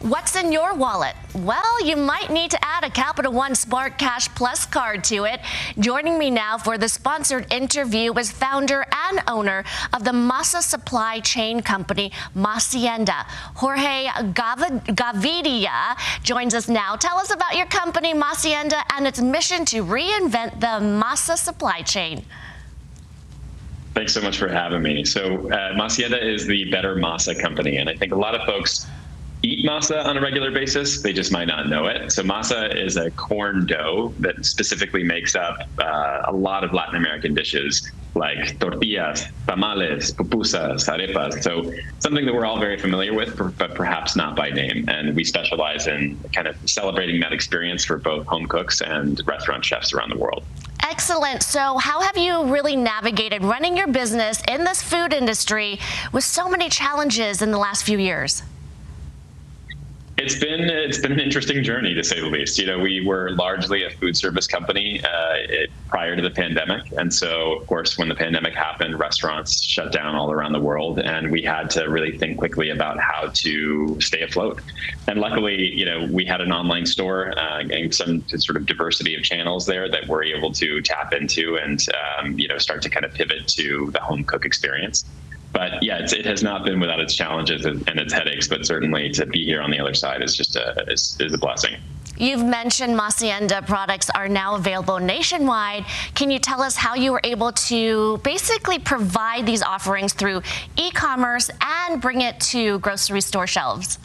What's in your wallet? Well, you might need to add a Capital One Spark Cash Plus card to it. Joining me now for the sponsored interview is founder and owner of the Masa supply chain company, Masienda. Jorge Gavidia joins us now. Tell us about your company, Masienda, and its mission to reinvent the Masa supply chain. Thanks so much for having me. So Masienda is the better masa company, and I think a lot of folks eat masa on a regular basis. They just might not know it. So masa is a corn dough that specifically makes up a lot of Latin American dishes like tortillas, tamales, pupusas, arepas. So something that we're all very familiar with, but perhaps not by name. And we specialize in kind of celebrating that experience for both home cooks and restaurant chefs around the world. Excellent. So how have you really navigated running your business in this food industry with so many challenges in the last few years? It's been an interesting journey, to say the least. You know, we were largely a food service company prior to the pandemic. And so, of course, when the pandemic happened, restaurants shut down all around the world, and we had to really think quickly about how to stay afloat. And luckily, you know, we had an online store and some sort of diversity of channels there that we're able to tap into and, you know, start to kind of pivot to the home cook experience. But yeah, it has not been without its challenges and its headaches, but certainly to be here on the other side is just is a blessing. You've mentioned Masienda products are now available nationwide. Can you tell us how you were able to basically provide these offerings through e-commerce and bring it to grocery store shelves?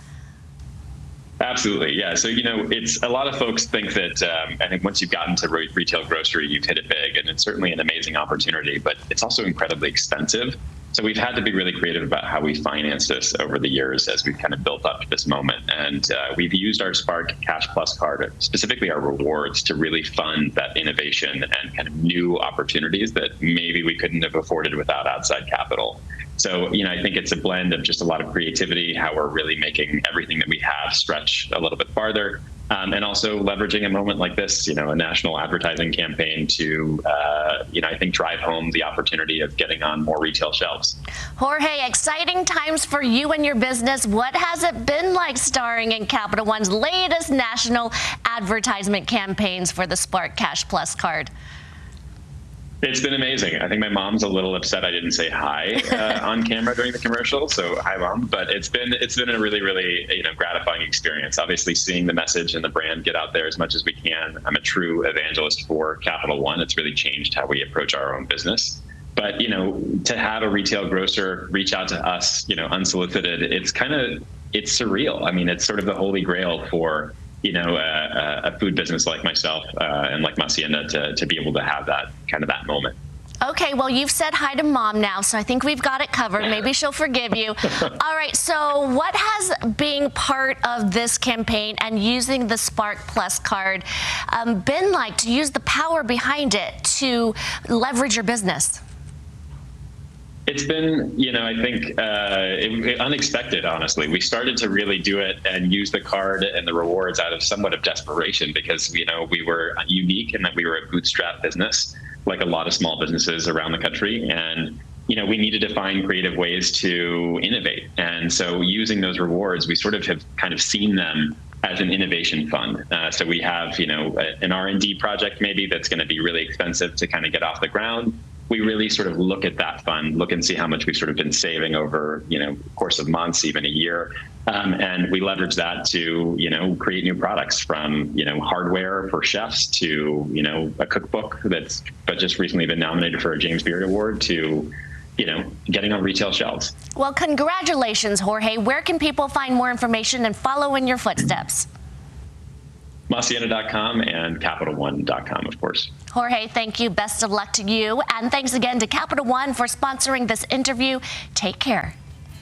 Absolutely, yeah. So, you know, it's a lot of folks think that I think once you've gotten to retail grocery, you've hit it big, and it's certainly an amazing opportunity, but it's also incredibly expensive. So we've had to be really creative about how we finance this over the years as we've kind of built up to this moment. And we've used our Spark Cash Plus card, specifically our rewards, to really fund that innovation and kind of new opportunities that maybe we couldn't have afforded without outside capital. So, you know, I think it's a blend of just a lot of creativity, how we're really making everything that we have stretch a little bit farther, and also leveraging a moment like this, you know, a national advertising campaign to, you know, I think drive home the opportunity of getting on more retail shelves. Jorge, exciting times for you and your business. What has it been like starring in Capital One's latest national advertisement campaigns for the Spark Cash Plus card? It's been amazing. I think my mom's a little upset I didn't say hi on camera during the commercial. So hi, Mom. But it's been a really, really, you know, gratifying experience. Obviously, seeing the message and the brand get out there as much as we can. I'm a true evangelist for Capital One. It's really changed how we approach our own business. But, you know, to have a retail grocer reach out to us, you know, unsolicited, it's surreal. I mean, it's sort of the holy grail for, you know, a food business like myself and like Masienda to be able to have that moment. Okay, well, you've said hi to Mom now, so I think we've got it covered. Maybe she'll forgive you. All right, so what has being part of this campaign and using the Spark Plus card been like to use the power behind it to leverage your business? It's been, you know, I think unexpected, honestly. We started to really do it and use the card and the rewards out of somewhat of desperation because, you know, we were unique in that we were a bootstrap business, like a lot of small businesses around the country. And, you know, we needed to find creative ways to innovate. And so using those rewards, we sort of have kind of seen them as an innovation fund. So we have, you know, an R&D project maybe that's going to be really expensive to kind of get off the ground. We really sort of look at that fund, look and see how much we've sort of been saving over, you know, course of months, even a year. And we leverage that to, you know, create new products from, you know, hardware for chefs to, you know, a cookbook that's just recently been nominated for a James Beard Award to, you know, getting on retail shelves. Well, congratulations, Jorge. Where can people find more information and follow in your footsteps? Masienda.com and CapitalOne.com, of course. Jorge, thank you. Best of luck to you. And thanks again to Capital One for sponsoring this interview. Take care.